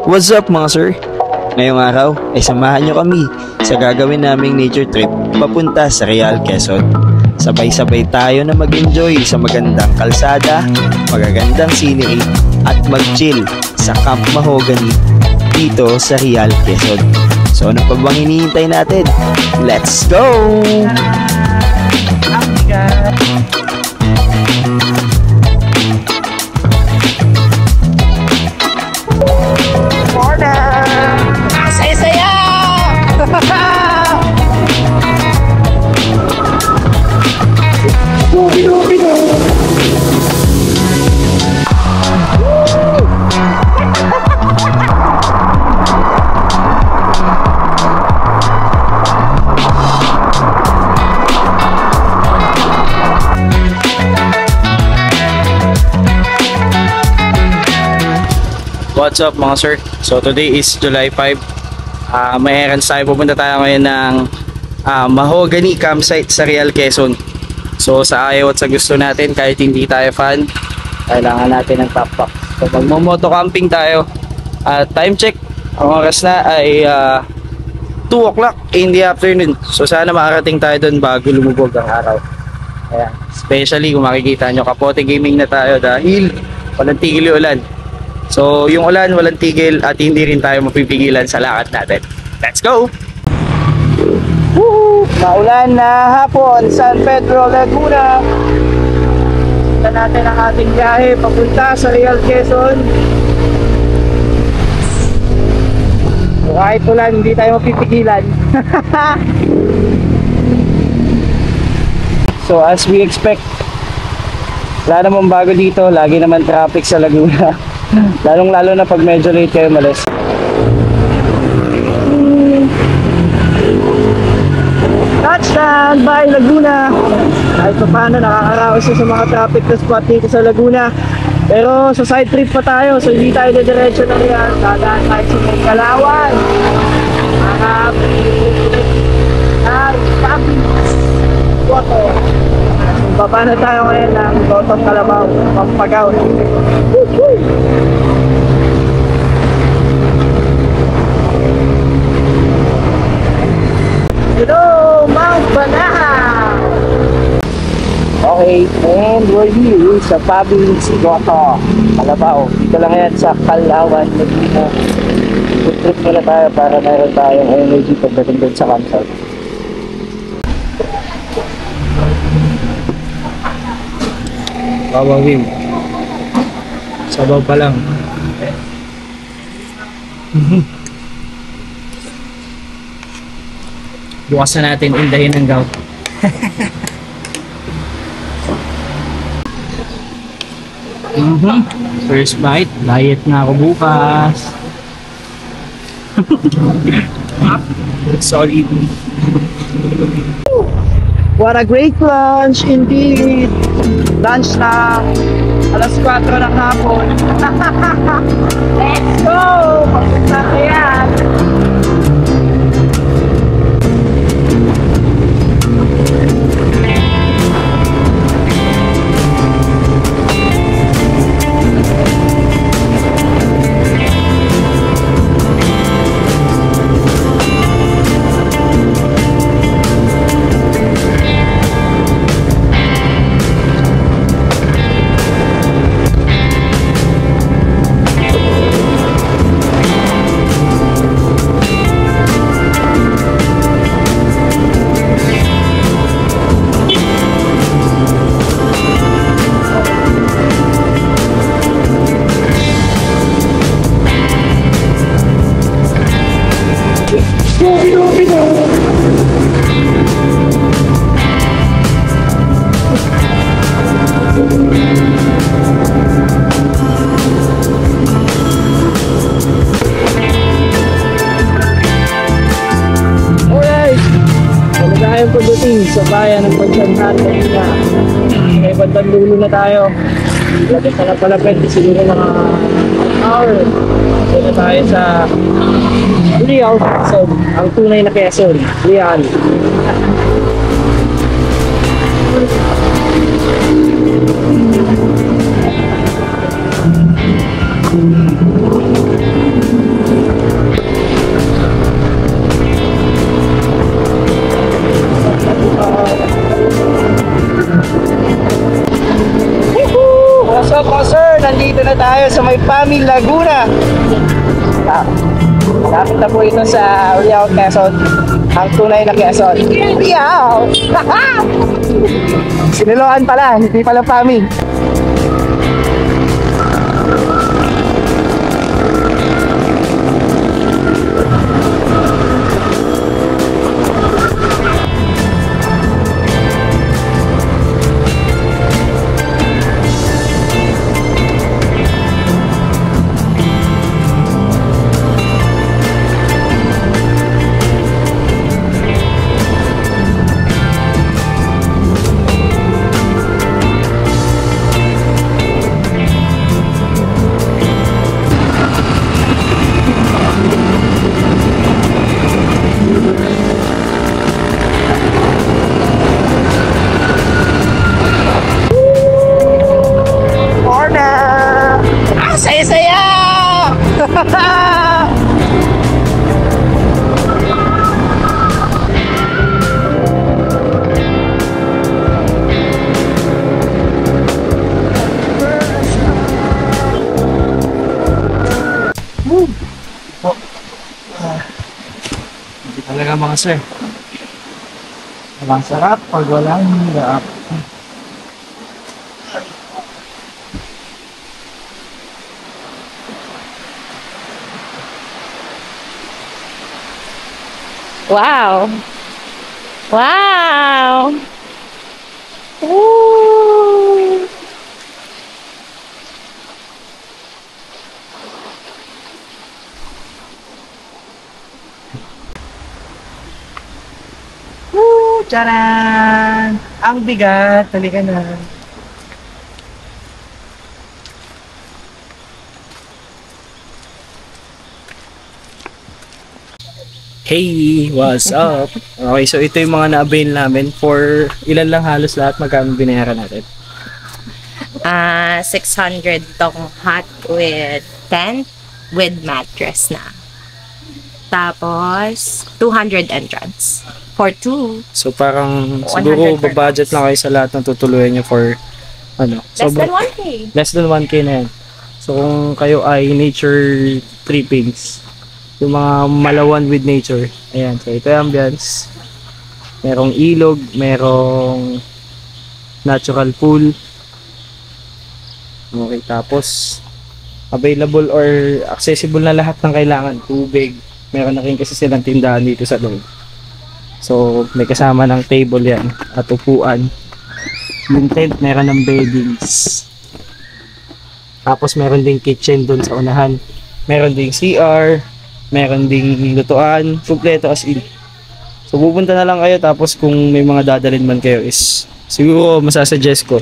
What's up mga sir? Ngayong araw ay samahan nyo kami sa gagawin naming nature trip papunta sa Real, Quezon. Sabay-sabay tayo na mag-enjoy sa magandang kalsada, magagandang scenery at mag-chill sa Camp Mahogany dito sa Real, Quezon. So ano pa bang hinihintay natin? Let's go! Saya-saya! What's up mga sir? So today is July 5. May errands tayo. Pupunta tayo ngayon ng Mahogany Campsite sa Real, Quezon. So sa ayaw at sa gusto natin, kahit hindi tayo fan, kailangan natin ng top-up. So magmo-moto camping tayo. Time check, ang oras na ay 2 o'clock in the afternoon. So sana makarating tayo doon bago lumubog ang araw. Ayan. Especially kung makikita nyo, kapote gaming na tayo dahil walang tigil yung ulan. So yung ulan walang tigil at hindi rin tayo mapipigilan sa lakad natin. Let's go! Woo! Maulan na hapon, San Pedro, Laguna. Kita natin ang ating biyahe papunta sa Real, Quezon. So, kahit ulan hindi tayo mapipigilan. So as we expect, wala namang bago dito, lagi naman traffic sa Laguna. Lalong-lalo na pag medyo late kayo malis. Touchdown by Laguna! Kahit pa paano nakakaraos sa mga traffic na spot dito sa Laguna. Pero sa side trip pa tayo, so hindi tayo diretso na yan. Dadaan tayo sa may Kalawan. Boto. Baba na tayo ngayon ng Totong Kalabaw, Pampagaw. Hello, Mount Banahaw! Okay, and we're here sa Pabing Sigoto, Kalabaw. Dito lang yan sa Kalawan, Laguna. Good trip muna tayo para meron tayong energy pagdating doon sa campsite. Babawin. Sabaw pa lang. Bukas na natin indahin ng gout. First bite. Diet na ako bukas. Solid. What a great lunch indeed. Lunch na alas 4 ng hapon. Let's go! Papunta na yan! Pagdating sa bayan ng Pagsanhan kanina, may bandang dulo na tayo. Lapit na palapit, siguro mga hour. So na tayo sa Real, so ang tunay na Quezon, Real. PAMI Laguna. Lapit na po ito sa Riau, Quezon. Ang tunay na Quezon. Riau! Siniloan pala, hindi pala PAMI. Saya-saya! Hindi talaga mga sir. Walang sarap pag walang hirap. Wow! Wow! Woo! Woo! Charan! Ang bigat. Halika na. Hey! What's up? Okay, so ito yung mga na-avail namin for ilan lang halos lahat magkano binayaran natin. 600 tong hot with tent with mattress na. Tapos, 200 entrance. For 2. So parang 100 siguro per budget lang kayo sa lahat ng tutuluyan nyo for ano. Less than sobrang- 1K. Less than 1K na yan. So kung kayo ay nature trippings, yung mga malawan with nature, ayan, so ito yung ambience. Merong ilog, merong natural pool. Okay, tapos available or accessible na lahat ng kailangan. Tubig, meron na rin kasi silang tindahan dito sa loob. So may kasama ng table yan at upuan. Yung tent, meron ng beddings. Tapos meron ding kitchen doon sa unahan. Meron ding CR, meron ding lutuan, kumpleto as in. So pupunta na lang kayo, tapos kung may mga dadalhin man kayo is siguro masasuggest ko.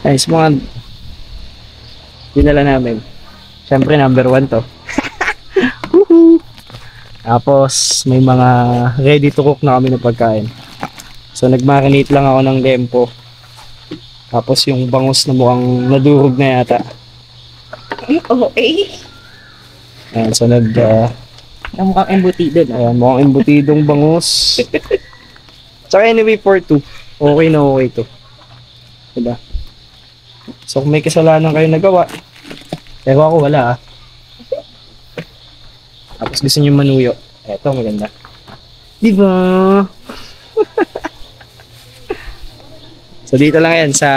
Ay, sa mga dinala namin. Siyempre number 1 to. Woohoo! Tapos may mga ready to cook na kami ng pagkain. So nagmarinate lang ako ng lempo. Tapos yung bangus na mukhang nadurog na yata. Okay. Ayan, so Mukhang embutido na. ayan, mukhang embutidong bangus. Tsaka anyway, for 2, okay na okay to. Diba? So kung may kasalanan kayo nagawa, pero ako wala ah. Tapos gusto nyo manuyo, eto maganda. Diba? So dito lang yan sa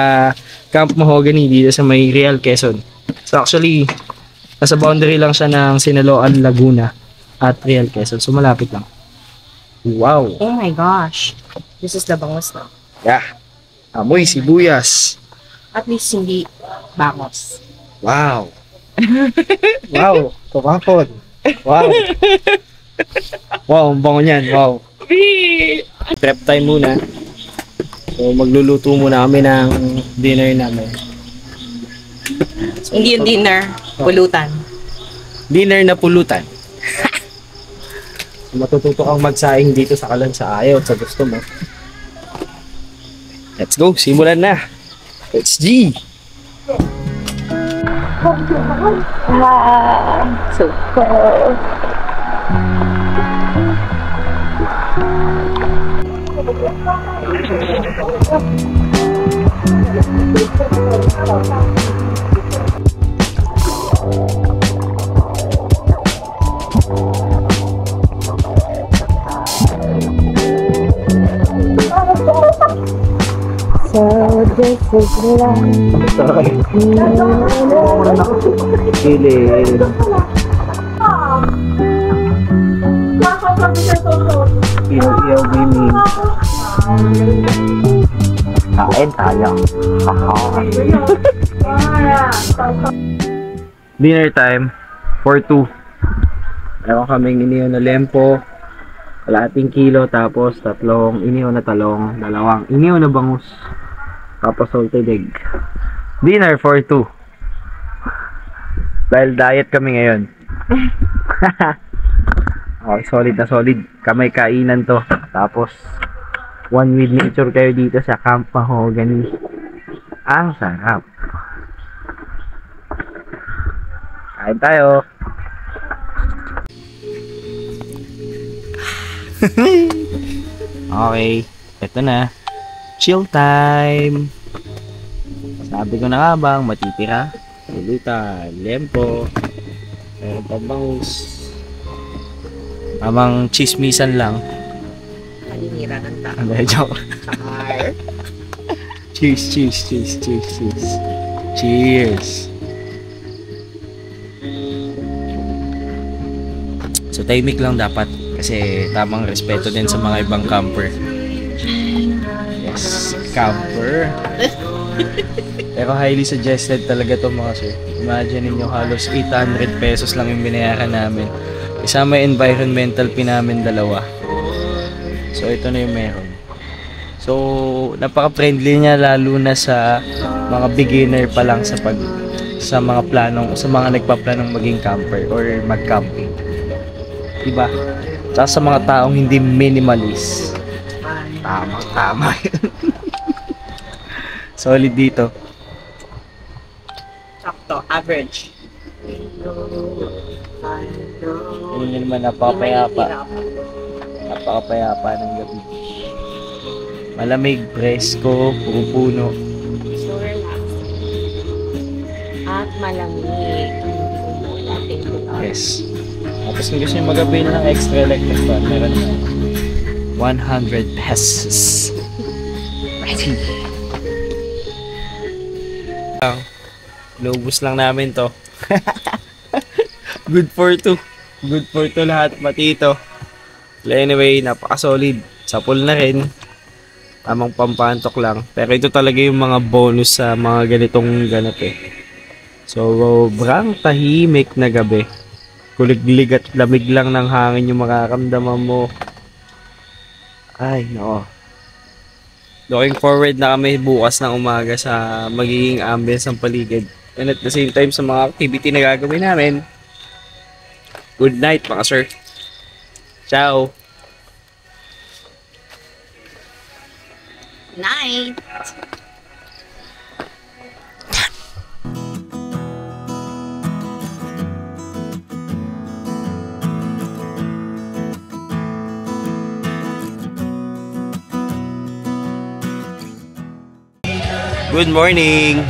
Camp Mahogany, dito sa may Real, Quezon. So actually, nasa boundary lang siya ng Sinaloan, Laguna at Real, Quezon. So malapit lang. Wow! Oh my gosh. This is the bangus na. Yeah! Amoy sibuyas. At least hindi bangos. Wow! Wow! Tukapon! Wow! Wow, ang bango niyan. Wow! Prep time muna. So magluluto muna kami ng dinner namin. Hindi yung dinner. Pulutan. Dinner na pulutan. Matututo kang magsaing dito sa Kalansa, ayaw sa gusto mo. Let's go, simulan na. Let's G. So cool. So this is life. Kilin. Iyaw-iyaw gaming. Kain tayo. Dinner time for 2. Meron kaming inihaw na lempo, kalahating kilo, tapos 3 inihaw na talong, 2 inihaw na bangus, tapos salted egg. Dinner for 2. Dahil diet kami ngayon. Okay, solid na solid. Kamay kainan to. Tapos one with nature kayo dito sa Camp Mahogany. Ang sarap. Kain tayo. Okay, eto na. Chill time. Sabi ko na nga bang matitira. Pulutan, lempo, meron pang bangus. Amang chismisan lang. Malinira ng tao. Hindi, joke. Char. Cheers, cheers, cheers, cheers, cheers. Cheers. So, tahimik lang dapat. Kasi tamang respeto din sa mga ibang camper. Yes, camper. Pero highly suggested talaga to mga sir. Imagine niyo halos 800 pesos lang yung binayaran namin. Isama yung environmental fee namin 2. So ito na yung meron. So napaka-friendly niya lalo na sa mga beginner pa lang sa mga nagpaplanong maging camper or mag-camping. Diba? Tsaka sa mga taong hindi minimalist. Tama. Solid dito. Sakto, average. Yun naman, napakapayapa. Napakapayapa ng gabi. Malamig, presko, puro puno. So relaxing. At malamig. Yes. Tapos kung gusto nyo mag-avail ng extra electric fan, meron na 100 pesos. Ready. Lubos lang namin to. Good for 2. Good for 2 lahat, matito. Anyway, napaka-solid. Sapol na rin. Tamang pampantok lang. Pero ito talaga yung mga bonus sa mga ganitong ganap eh. Sobrang tahimik na gabi. Kuliglig at lamig lang ng hangin yung makakamdaman mo. Ay, nako. Looking forward na kami bukas ng umaga sa magiging ambience ng paligid. And at the same time sa mga activity na gagawin namin. Good night mga sir. Ciao. Night. Good morning!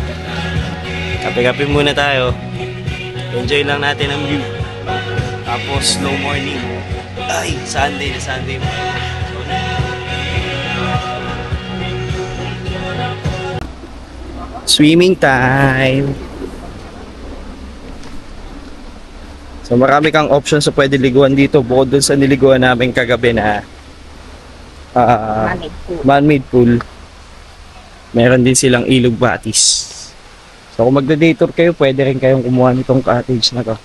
Kape-kape muna tayo. Enjoy lang natin ang view. Tapos slow morning. Ay, Sunday na Sunday. Swimming time! So marami kang options sa pwede liguan dito. Bukod dun sa niliguan namin kagabi na man-made pool. Meron din silang ilog batis. So kung magda-day tour kayo, pwede rin kayong kumuha nitong cottage na to.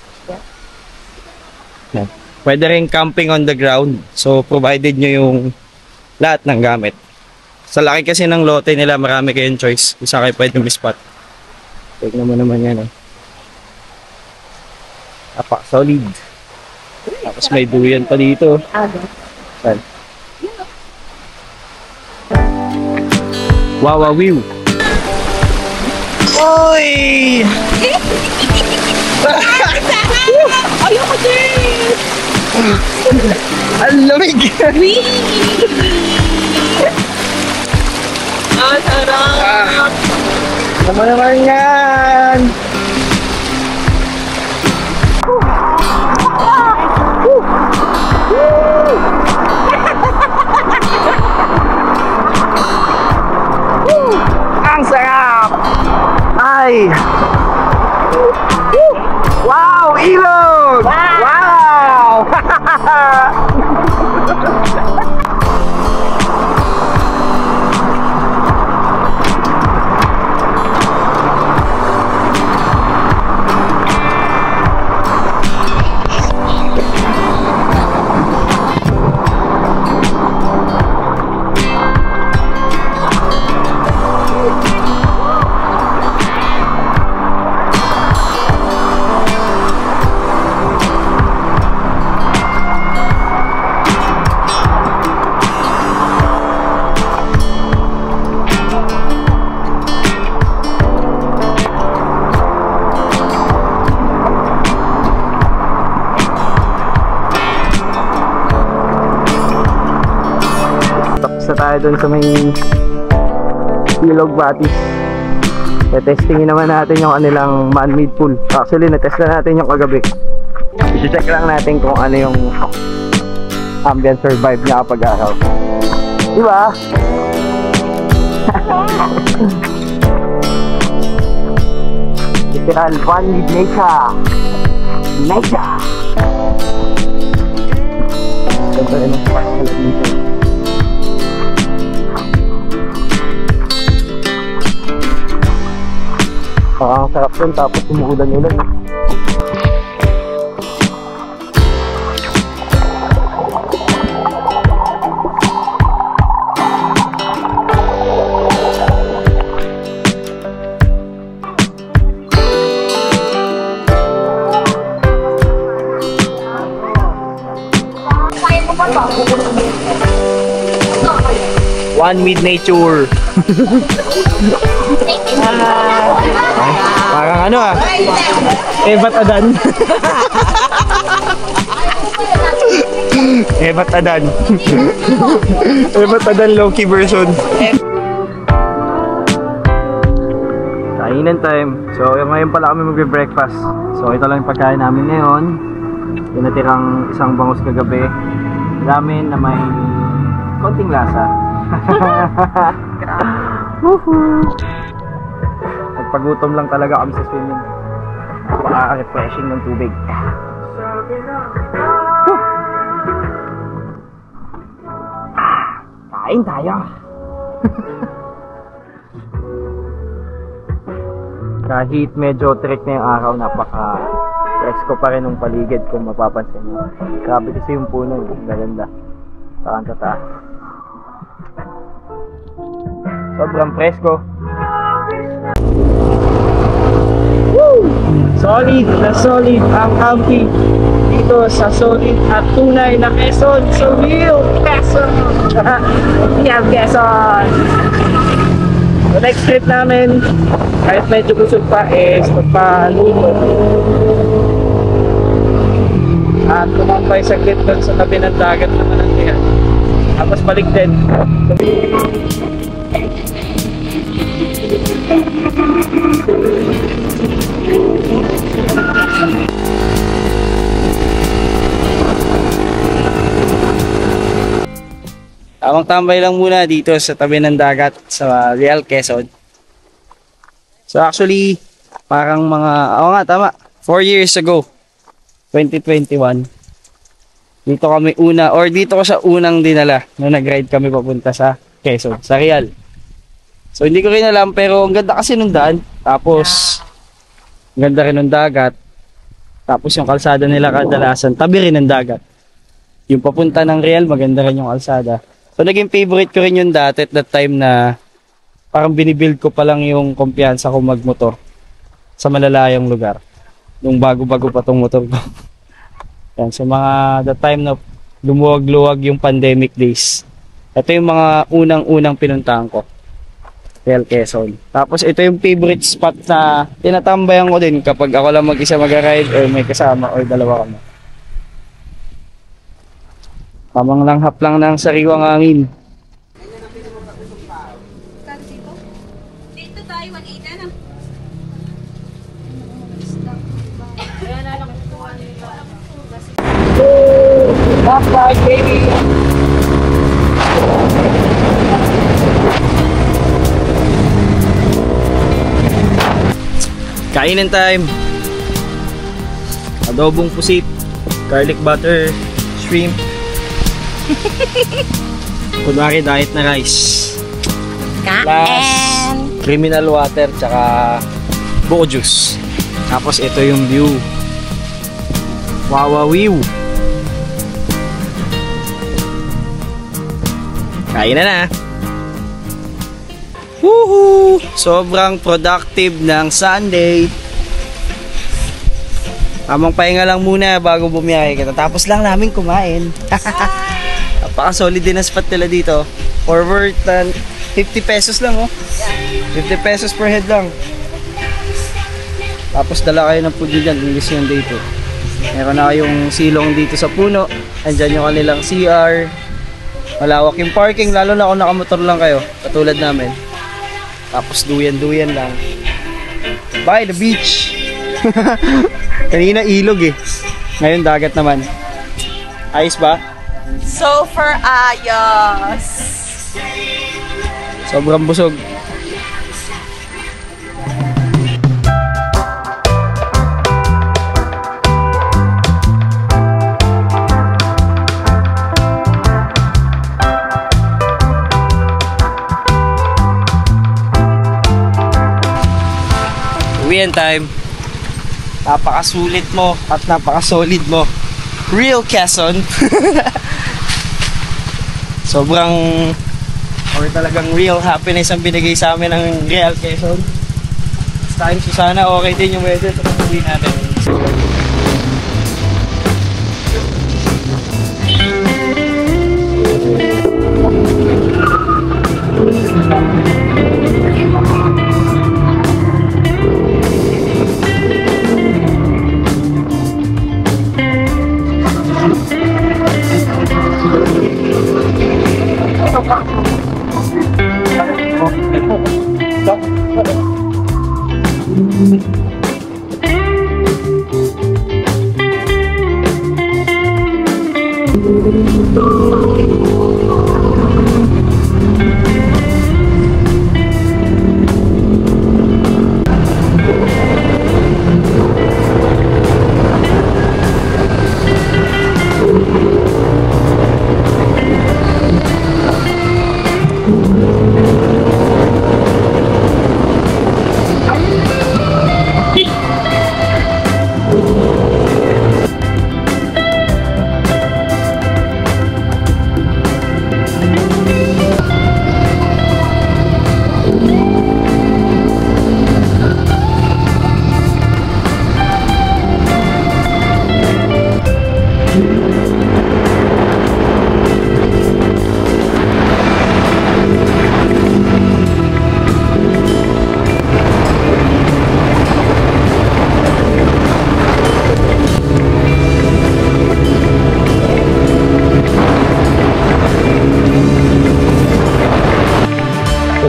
Yan. Pwede rin camping on the ground. So provided nyo yung lahat ng gamit. Sa laki kasi ng lote nila, marami kayong choice kung saan kayo pwede mag-spot. Tignan mo naman yan eh. Solid. Tapos may duyan pa dito. Saan? Wow, view. Oy! Ayoko din! Ang lamig! Ang sarap! Tama naman yan! Nahulog! Wow! Tapos na tayo dun sa may Ilog Batis. Testingin naman natin yung kanilang man-made pool. Actually, natest na natin yung kagabi. I-check lang natin kung ano yung ambient survive niya kapag araw. Diba? Literal, one with nature. Nature! Ganda rin ang partial nature. Ang sarap dun, tapos umuulan-ulan. One with nature. Parang ano ah, Evat Adan. Evat Adan. Evat Adan low-key version. Kainan time. So ngayon pala kami magbe-breakfast. So ito lang yung pagkain namin ngayon. Yung natirang isang bangus kagabi. Ramen na may konting lasa. Nagpagutom lang talaga kami sa swimming. Napaka-refreshing ng tubig. Kain tayo. Kahit medyo trick na yung araw, napaka-presko pa rin ng paligid kung mapapansin nyo. Grabe kasi yung puno, gaganda. Parang tataas. Sobrang presko. Woo! Solid na solid ang camping dito sa solid at tunay na Quezon. So real Quezon. Yeah, Quezon. So next trip namin, kahit medyo kusog pa, is magpaluto at tumambay saglit doon sa tabi ng dagat naman ang tiyan. Tapos balik din. Tamang tambay lang muna dito sa tabi ng dagat sa Real Quezon. So actually, parang mga, oo nga tama, 4 years ago, 2021, dito kami dito ko sa unang dinala nung nag-ride kami papunta sa Quezon, sa Real. So hindi ko rin alam, pero ang ganda kasi nung daan. Tapos ang ganda rin ng dagat. Tapos yung kalsada nila kadalasan tabi rin ng dagat. Yung papunta ng Real, maganda rin yung kalsada. So naging favorite ko rin yung dati at that time na parang binibuild ko pa lang yung kumpiyansa ko magmotor sa malalayang lugar. Nung bago-bago pa tong motor ko. Yan, so mga that time na lumuwag-luwag yung pandemic days. Ito yung mga unang-unang pinuntahan ko. Real Quezon. Tapos ito yung favorite spot na tinatambayan ko din kapag ako lang mag-isa mag-ride or may kasama or dalawa kami. Tamang langhap lang ng sariwang hangin. Dito tayo, 1.8 na. That's right, baby! Kainan time. adobong pusit, garlic butter, shrimp. Kunwari diet na rice. Kain! Criminal water, tsaka buko juice. Tapos ito yung view. Wawawiw. Kain na. Woohoo! Sobrang productive ng Sunday. Tamang pahinga lang muna bago bumiyahe. Tapos lang namin kumain. Napaka-solid din ang spot nila dito. For worth 50 pesos lang, oh. 50 pesos per head lang. Tapos dala kayo ng food dyan. English yung dito. Meron na kayong silong dito sa puno. Andyan yung kanilang CR. Malawak yung parking, lalo na kung nakamotor lang kayo. Katulad namin. Tapos duyan-duyan lang. By the beach. Kanina ilog eh. Ngayon dagat naman. Ayos ba? Super ayos! Sobrang busog. Uwian time. Napakasulit mo at napakasolid mo. Real Quezon. Sobrang talagang real happiness ang binigay sa amin ng Real Quezon. This time, sana okay din yung weather. Tuloy natin.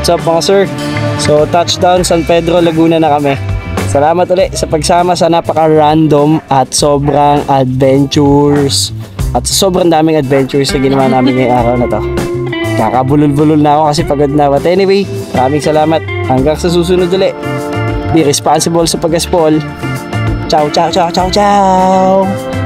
What's up mga sir? So touchdown San Pedro, Laguna na kami. Salamat ulit sa pagsama sa napaka-random at sobrang adventures. At sobrang daming adventures na ginawa namin ngayong araw na to. Kakabulol-bulol na ako kasi pagod na. But anyway, maraming salamat. Hanggang sa susunod ulit. Be responsible sa pag-aspol. Ciao, ciao, ciao, ciao, ciao!